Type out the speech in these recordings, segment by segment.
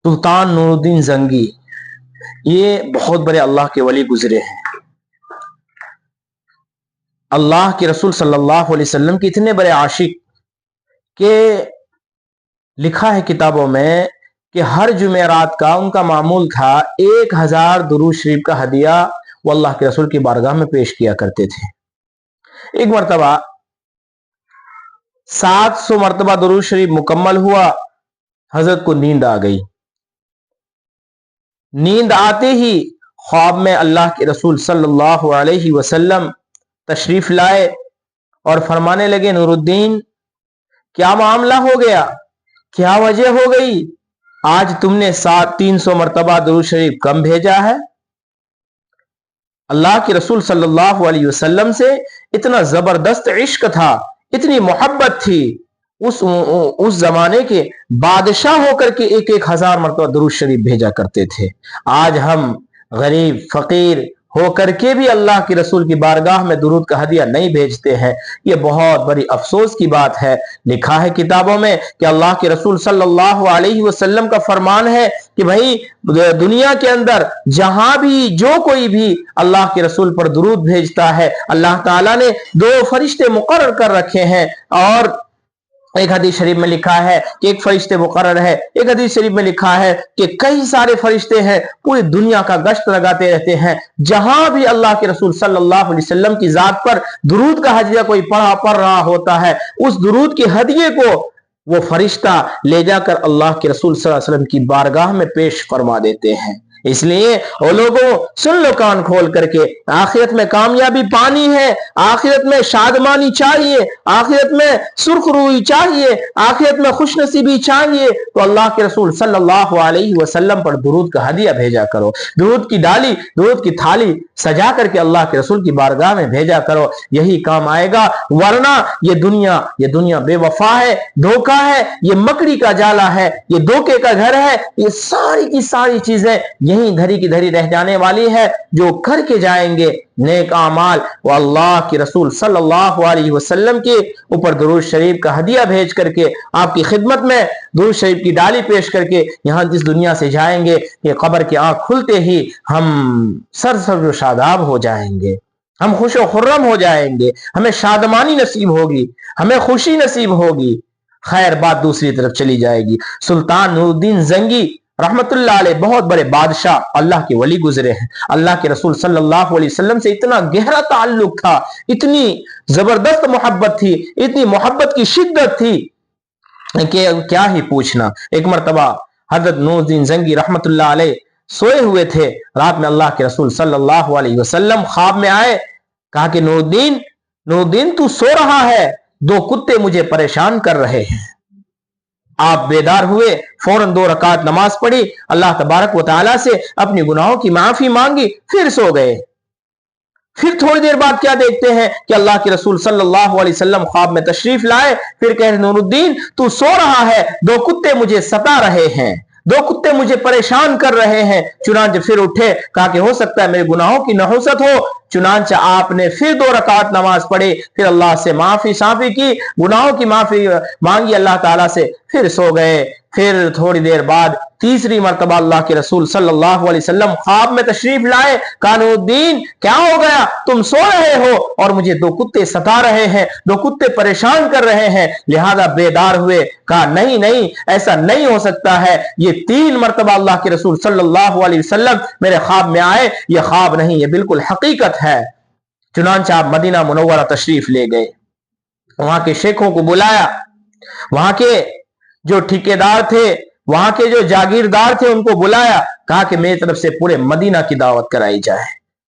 سلطان نور الدین زنگی یہ بہت بڑے اللہ کے ولی گزرے ہیں. اللہ کے رسول صلی اللہ علیہ وسلم کے اتنے بڑے عاشق کہ لکھا ہے کتابوں میں کہ ہر جمعرات کا ان کا معمول تھا 1000 درود شریف کا ہدیہ وہ اللہ کے رسول کی بارگاہ میں پیش کیا کرتے تھے. ایک مرتبہ 700 مرتبہ درود شریف مکمل ہوا. حضرت کو نیند آ گئی. نیند آتے ہی خواب میں اللہ کے رسول صلی اللہ علیہ وسلم تشریف لائے اور فرمانے لگے نور الدین کیا معاملہ ہو گیا, کیا وجہ ہو گئی, آج تم نے 300 مرتبہ درود شریف کم بھیجا ہے. اللہ کے رسول صلی اللہ علیہ وسلم سے اتنا زبردست عشق تھا, اتنی محبت تھی. اس زمانے کے بادشاہ ہو کر کے 1000 مرتبہ درود شریف بھیجا کرتے تھے. آج ہم غریب فقیر ہو کر کے بھی اللہ کے رسول کی بارگاہ میں درود کا ہدیہ نہیں بھیجتے ہیں. یہ بہت بڑی افسوس کی بات ہے. لکھا ہے کتابوں میں کہ اللہ کے رسول صلی اللہ علیہ وسلم کا فرمان ہے کہ بھائی دنیا کے اندر جہاں بھی جو کوئی بھی اللہ کے رسول پر درود بھیجتا ہے اللہ تعالیٰ نے 2 فرشتے مقرر کر رکھے ہیں. اور ایک حدیث شریف میں لکھا ہے کہ ایک فرشتے مقرر ہے, ایک حدیث شریف میں لکھا ہے کہ کئی سارے فرشتے ہیں پوری دنیا کا گشت لگاتے رہتے ہیں. جہاں بھی اللہ کے رسول صلی اللہ علیہ وسلم کی ذات پر درود کا ہدیہ کوئی پڑھ رہا ہوتا ہے اس درود کے ہدیے کو وہ فرشتہ لے جا کر اللہ کے رسول صلی اللہ علیہ وسلم کی بارگاہ میں پیش فرما دیتے ہیں. اس لیے وہ لوگوں سن لو کان کھول کر کے, آخرت میں کامیابی پانی ہے, آخرت میں شادمانی چاہیے, آخرت میں سرخ روئی چاہیے, آخرت میں خوش نصیبی چاہیے تو اللہ کے رسول صلی اللہ علیہ وسلم پر درود کا ہدیہ بھیجا کرو. درود کی ڈالی, درود کی تھالی سجا کر کے اللہ کے رسول کی بارگاہ میں بھیجا کرو, یہی کام آئے گا. ورنہ یہ دنیا بے وفا ہے, دھوکہ ہے, یہ مکڑی کا جالا ہے, یہ دھوکے کا گھر ہے. یہ ساری کی ساری چیزیں یہیں دھری کی دھری رہ جانے والی ہے. جو کر کے جائیں گے نیک اعمال وہ اللہ کے رسول صلی اللہ علیہ وسلم کے اوپر درود شریف کا ہدیہ بھیج کر کے آپ کی خدمت میں درود شریف کی ڈالی پیش کر کے یہاں اس دنیا سے جائیں گے کہ قبر کی آنکھ کھلتے ہی ہم سرسبز و شاداب ہو جائیں گے, ہم خوش و خرم ہو جائیں گے, ہمیں شادمانی نصیب ہوگی, ہمیں خوشی نصیب ہوگی. خیر بات دوسری طرف چلی جائے گی. سلطان نور الدین زنگی رحمت اللہ علیہ بہت بڑے بادشاہ اللہ کے ولی گزرے ہیں. اللہ کے رسول صلی اللہ علیہ وسلم سے اتنا گہرا تعلق تھا, اتنی زبردست محبت تھی, اتنی محبت کی شدت تھی کہ کیا ہی پوچھنا. ایک مرتبہ حضرت نور الدین زنگی رحمت اللہ علیہ سوئے ہوئے تھے. رات میں اللہ کے رسول صلی اللہ علیہ وسلم خواب میں آئے, کہا کہ نور الدین تو سو رہا ہے, 2 کتے مجھے پریشان کر رہے ہیں. آپ بیدار ہوئے, فوراً 2 رکعت نماز پڑھی, اللہ تبارک و تعالیٰ سے اپنی گناہوں کی معافی مانگی, پھر سو گئے. پھر تھوڑی دیر بعد کیا دیکھتے ہیں کہ اللہ کے رسول صلی اللہ علیہ وسلم خواب میں تشریف لائے. پھر کہہ نور الدین تو سو رہا ہے, 2 کتے مجھے ستا رہے ہیں, 2 کتے مجھے پریشان کر رہے ہیں. چنانچہ پھر اٹھے, کہا کہ ہو سکتا ہے میرے گناہوں کی نحوست ہو. چنانچہ آپ نے پھر 2 رکعت نماز پڑھی, پھر اللہ سے معافی کی, گناہوں کی معافی مانگی اللہ تعالیٰ سے, پھر سو گئے. پھر تھوڑی دیر بعد تیسری مرتبہ اللہ کے رسول صلی اللہ علیہ وسلم خواب میں تشریف لائے. کہا نور الدین کیا ہو گیا, تم سو رہے ہو اور مجھے 2 کتے ستا رہے ہیں, 2 کتے پریشان کر رہے ہیں. لہذا بیدار ہوئے. کہا نہیں ایسا نہیں ہو سکتا ہے, یہ 3 مرتبہ اللہ کے رسول صلی اللہ علیہ وسلم میرے خواب میں آئے, یہ خواب نہیں, یہ بالکل حقیقت ہے. چنانچہ آپ مدینہ منورہ تشریف لے گئے, وہاں کے شیخوں کو بلایا, وہاں کے جو ٹھیکیدار تھے, وہاں کے جو جاگیردار تھے ان کو بلایا. کہا کہ میری طرف سے پورے مدینہ کی دعوت کرائی جائے.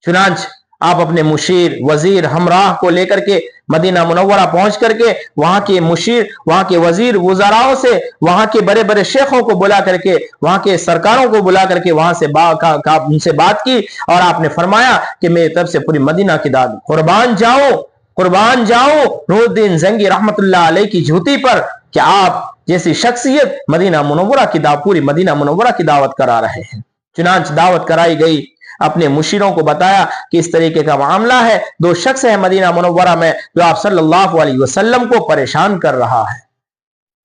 چنانچہ آپ اپنے مشیر وزیر ہمراہ کو لے کر کے مدینہ منورہ پہنچ کر کے وہاں کے مشیر, وہاں کے وزیر وزراؤں سے, وہاں کے بڑے بڑے شیخوں کو بلا کر کے, وہاں کے سرکاروں کو بلا کر کے وہاں سے ان سے بات کی. اور آپ نے فرمایا کہ میری طرف سے پوری مدینہ کی دعوت, قربان جاؤں نور الدین زنگی رحمت اللہ علیہ کی جھوٹی پر کہ آپ جیسی شخصیت مدینہ منورہ کی پوری مدینہ منورہ کی دعوت کرا رہے ہیں. چنانچہ دعوت کرائی گئی. اپنے مشیروں کو بتایا کہ اس طریقے کا معاملہ ہے, 2 شخص ہیں مدینہ منورہ میں جو آپ صلی اللہ علیہ وسلم کو پریشان کر رہا ہے.